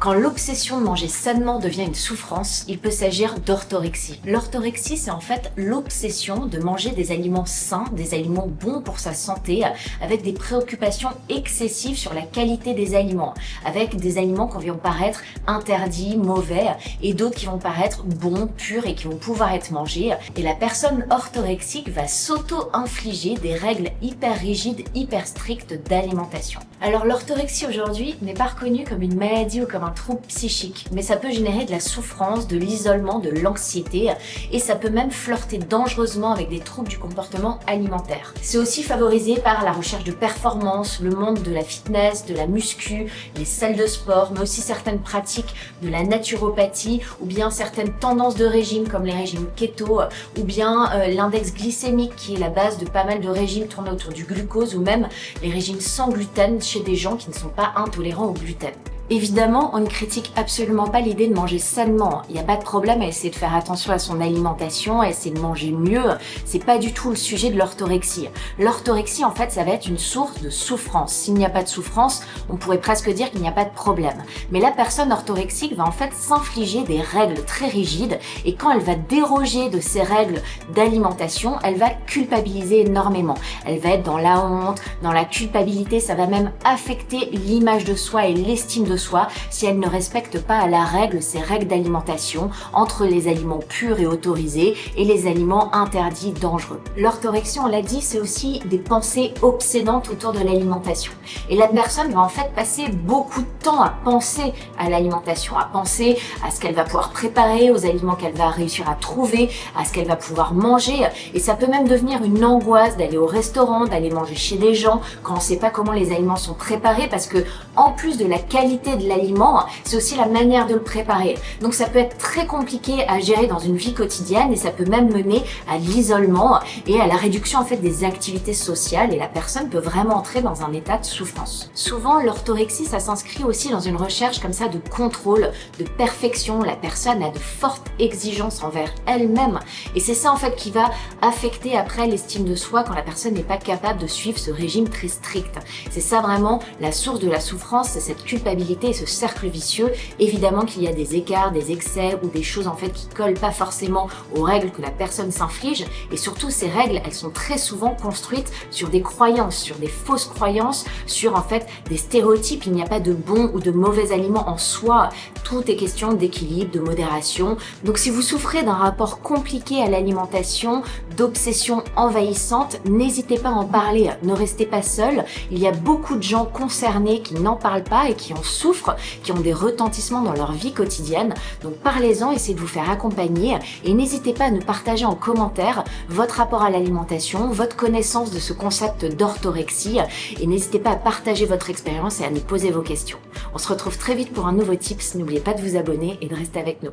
Quand l'obsession de manger sainement devient une souffrance, il peut s'agir d'orthorexie. L'orthorexie, c'est en fait l'obsession de manger des aliments sains, des aliments bons pour sa santé, avec des préoccupations excessives sur la qualité des aliments, avec des aliments qui vont paraître interdits, mauvais, et d'autres qui vont paraître bons, purs et qui vont pouvoir être mangés. Et la personne orthorexique va s'auto-infliger des règles hyper rigides, hyper strictes d'alimentation. Alors l'orthorexie aujourd'hui n'est pas reconnue comme une maladie ou comme un trouble psychique, mais ça peut générer de la souffrance, de l'isolement, de l'anxiété, et ça peut même flirter dangereusement avec des troubles du comportement alimentaire. C'est aussi favorisé par la recherche de performance, le monde de la fitness, de la muscu, les salles de sport, mais aussi certaines pratiques de la naturopathie, ou bien certaines tendances de régime comme les régimes keto, ou bien l'index glycémique qui est la base de pas mal de régimes tournés autour du glucose, ou même les régimes sans gluten chez des gens qui ne sont pas intolérants au gluten. Évidemment, on ne critique absolument pas l'idée de manger sainement. Il n'y a pas de problème à essayer de faire attention à son alimentation, à essayer de manger mieux. C'est pas du tout le sujet de l'orthorexie. L'orthorexie, en fait, ça va être une source de souffrance. S'il n'y a pas de souffrance, on pourrait presque dire qu'il n'y a pas de problème. Mais la personne orthorexique va en fait s'infliger des règles très rigides, et quand elle va déroger de ces règles d'alimentation, elle va culpabiliser énormément. Elle va être dans la honte, dans la culpabilité, ça va même affecter l'image de soi et l'estime de soi si elle ne respecte pas à la règle ces règles d'alimentation entre les aliments purs et autorisés et les aliments interdits dangereux. L'orthorexie, on l'a dit, c'est aussi des pensées obsédantes autour de l'alimentation. Et la personne va en fait passer beaucoup de temps à penser à l'alimentation, à penser à ce qu'elle va pouvoir préparer, aux aliments qu'elle va réussir à trouver, à ce qu'elle va pouvoir manger. Et ça peut même devenir une angoisse d'aller au restaurant, d'aller manger chez des gens quand on ne sait pas comment les aliments sont préparés, parce que en plus de la qualité de l'aliment, c'est aussi la manière de le préparer. Donc ça peut être très compliqué à gérer dans une vie quotidienne, et ça peut même mener à l'isolement et à la réduction en fait des activités sociales, et la personne peut vraiment entrer dans un état de souffrance. Souvent, l'orthorexie, ça s'inscrit aussi dans une recherche comme ça de contrôle, de perfection. La personne a de fortes exigences envers elle-même, et c'est ça en fait qui va affecter après l'estime de soi quand la personne n'est pas capable de suivre ce régime très strict. C'est ça vraiment la source de la souffrance, c'est cette culpabilité et ce cercle vicieux. Évidemment qu'il y a des écarts, des excès ou des choses en fait qui collent pas forcément aux règles que la personne s'inflige, et surtout ces règles, elles sont très souvent construites sur des croyances, sur des fausses croyances, sur en fait des stéréotypes. Il n'y a pas de bons ou de mauvais aliments en soi, tout est question d'équilibre, de modération. Donc si vous souffrez d'un rapport compliqué à l'alimentation, d'obsession envahissante, n'hésitez pas à en parler, ne restez pas seul. Il y a beaucoup de gens concernés qui n'en parlent pas et qui en souffrent, qui ont des retentissements dans leur vie quotidienne. Donc parlez-en, essayez de vous faire accompagner, et n'hésitez pas à nous partager en commentaire votre rapport à l'alimentation, votre connaissance de ce concept d'orthorexie, et n'hésitez pas à partager votre expérience et à nous poser vos questions. On se retrouve très vite pour un nouveau tips. N'oubliez pas de vous abonner et de rester avec nous.